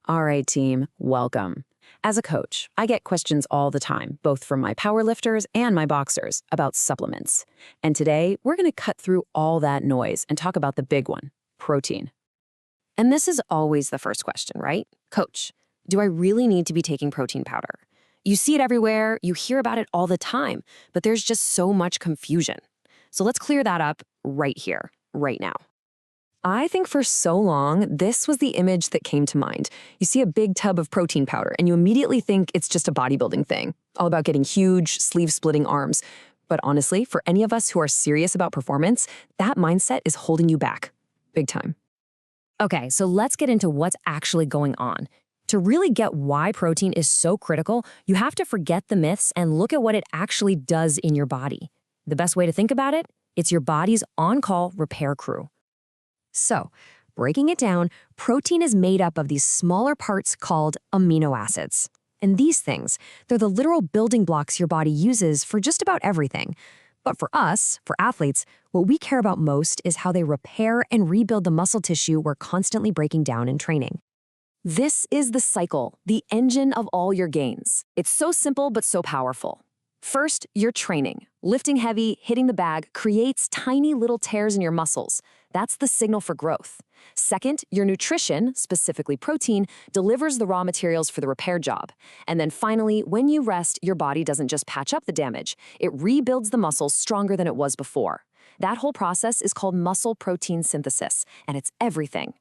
All right, team, welcome. As a coach, I get questions all the time, both from my powerlifters and my boxers, about supplements. And today, we're going to cut through all that noise and talk about the big one, protein. And this is always the first question, right? Coach, do I really need to be taking protein powder? You see it everywhere, you hear about it all the time, but there's just so much confusion. So let's clear that up right here, right now. I think for so long, this was the image that came to mind. You see a big tub of protein powder, and you immediately think it's just a bodybuilding thing, all about getting huge, sleeve-splitting arms. But honestly, for any of us who are serious about performance, that mindset is holding you back. Big time. Okay, so let's get into what's actually going on. To really get why protein is so critical, you have to forget the myths and look at what it actually does in your body. The best way to think about it? It's your body's on-call repair crew. So, breaking it down, protein is made up of these smaller parts called amino acids. And these things, they're the literal building blocks your body uses for just about everything. But for us, for athletes, what we care about most is how they repair and rebuild the muscle tissue we're constantly breaking down in training. This is the cycle, the engine of all your gains. It's so simple but so powerful. First, your training. Lifting heavy, hitting the bag, creates tiny little tears in your muscles. That's the signal for growth. Second, your nutrition, specifically protein, delivers the raw materials for the repair job. And then finally, when you rest, your body doesn't just patch up the damage. It rebuilds the muscles stronger than it was before. That whole process is called muscle protein synthesis, and it's everything.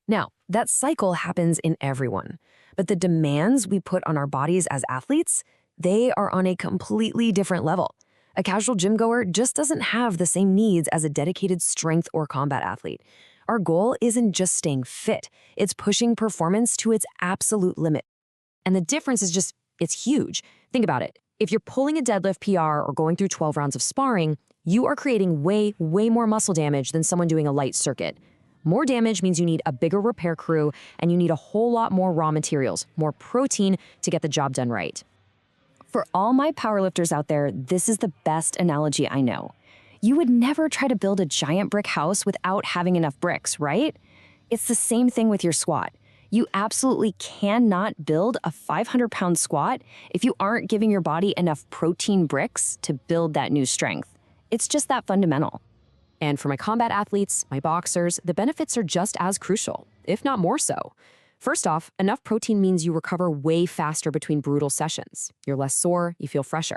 Now, that cycle happens in everyone. But the demands we put on our bodies as athletes, they are on a completely different level. A casual gym goer just doesn't have the same needs as a dedicated strength or combat athlete. Our goal isn't just staying fit, it's pushing performance to its absolute limit. And the difference is just, it's huge. Think about it. If you're pulling a deadlift PR or going through 12 rounds of sparring, you are creating way more muscle damage than someone doing a light circuit. More damage means you need a bigger repair crew, and you need a whole lot more raw materials, more protein to get the job done right. For all my powerlifters out there, this is the best analogy I know. You would never try to build a giant brick house without having enough bricks, right? It's the same thing with your squat. You absolutely cannot build a 500-pound squat if you aren't giving your body enough protein bricks to build that new strength. It's just that fundamental. And for my combat athletes, my boxers, the benefits are just as crucial, if not more so. First off, enough protein means you recover way faster between brutal sessions. You're less sore, you feel fresher.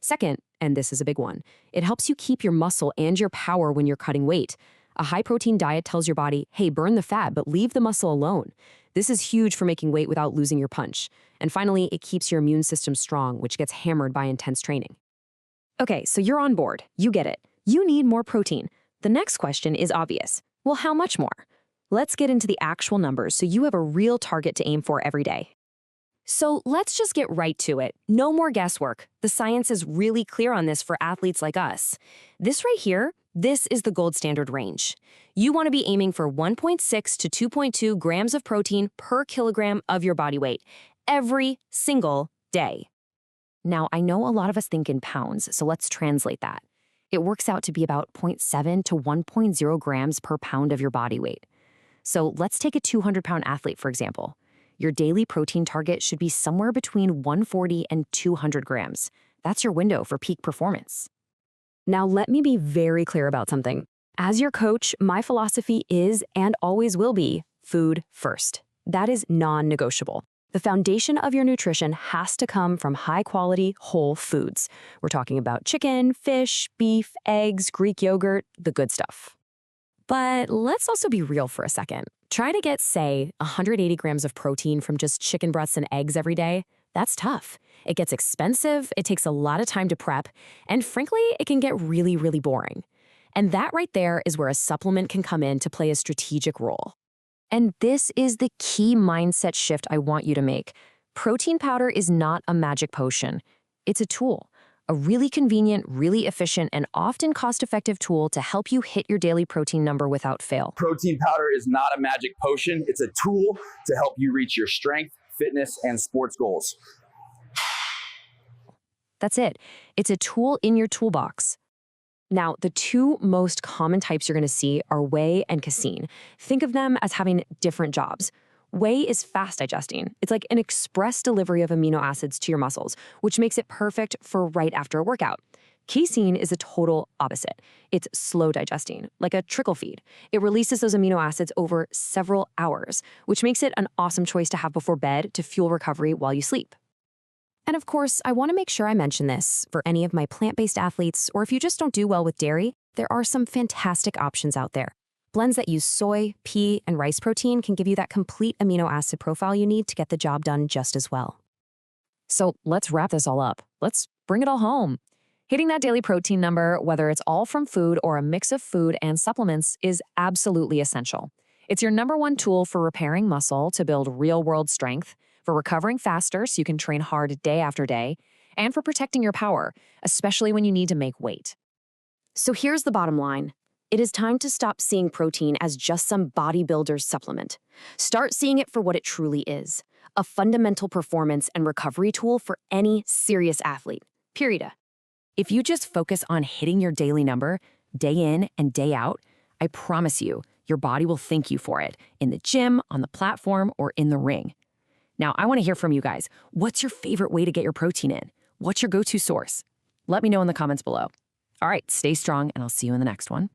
Second, and this is a big one, it helps you keep your muscle and your power when you're cutting weight. A high-protein diet tells your body, hey, burn the fat, but leave the muscle alone. This is huge for making weight without losing your punch. And finally, it keeps your immune system strong, which gets hammered by intense training. Okay, so you're on board. You get it. You need more protein. The next question is obvious. Well, how much more? Let's get into the actual numbers so you have a real target to aim for every day. So let's just get right to it. No more guesswork. The science is really clear on this for athletes like us. This right here, this is the gold standard range. You want to be aiming for 1.6 to 2.2 grams of protein per kilogram of your body weight every single day. Now, I know a lot of us think in pounds, so let's translate that. It works out to be about 0.7 to 1.0 grams per pound of your body weight. So let's take a 200-pound athlete, for example. Your daily protein target should be somewhere between 140 and 200 grams. That's your window for peak performance. Now, let me be very clear about something. As your coach, my philosophy is and always will be food first. That is non-negotiable. The foundation of your nutrition has to come from high-quality, whole foods. We're talking about chicken, fish, beef, eggs, Greek yogurt, the good stuff. But let's also be real for a second. Try to get, say, 180 grams of protein from just chicken breasts and eggs every day. That's tough. It gets expensive, it takes a lot of time to prep, and frankly, it can get really boring. And that right there is where a supplement can come in to play a strategic role. And this is the key mindset shift I want you to make. Protein powder is not a magic potion. It's a tool. A really convenient, really efficient, and often cost-effective tool to help you hit your daily protein number without fail. Protein powder is not a magic potion. It's a tool to help you reach your strength, fitness, and sports goals. That's it. It's a tool in your toolbox. Now, the two most common types you're going to see are whey and casein. Think of them as having different jobs. Whey is fast digesting. It's like an express delivery of amino acids to your muscles, which makes it perfect for right after a workout. Casein is a total opposite. It's slow digesting, like a trickle feed. It releases those amino acids over several hours, which makes it an awesome choice to have before bed to fuel recovery while you sleep. And of course, I want to make sure I mention this for any of my plant-based athletes, or if you just don't do well with dairy, there are some fantastic options out there. Blends that use soy, pea, and rice protein can give you that complete amino acid profile you need to get the job done just as well. So let's wrap this all up. Let's bring it all home. Hitting that daily protein number, whether it's all from food or a mix of food and supplements, is absolutely essential. It's your number one tool for repairing muscle to build real-world strength, for recovering faster so you can train hard day after day, and for protecting your power, especially when you need to make weight. So here's the bottom line. It is time to stop seeing protein as just some bodybuilder's supplement. Start seeing it for what it truly is, a fundamental performance and recovery tool for any serious athlete, period. If you just focus on hitting your daily number, day in and day out, I promise you, your body will thank you for it, in the gym, on the platform, or in the ring. Now, I want to hear from you guys. What's your favorite way to get your protein in? What's your go-to source? Let me know in the comments below. All right, stay strong, and I'll see you in the next one.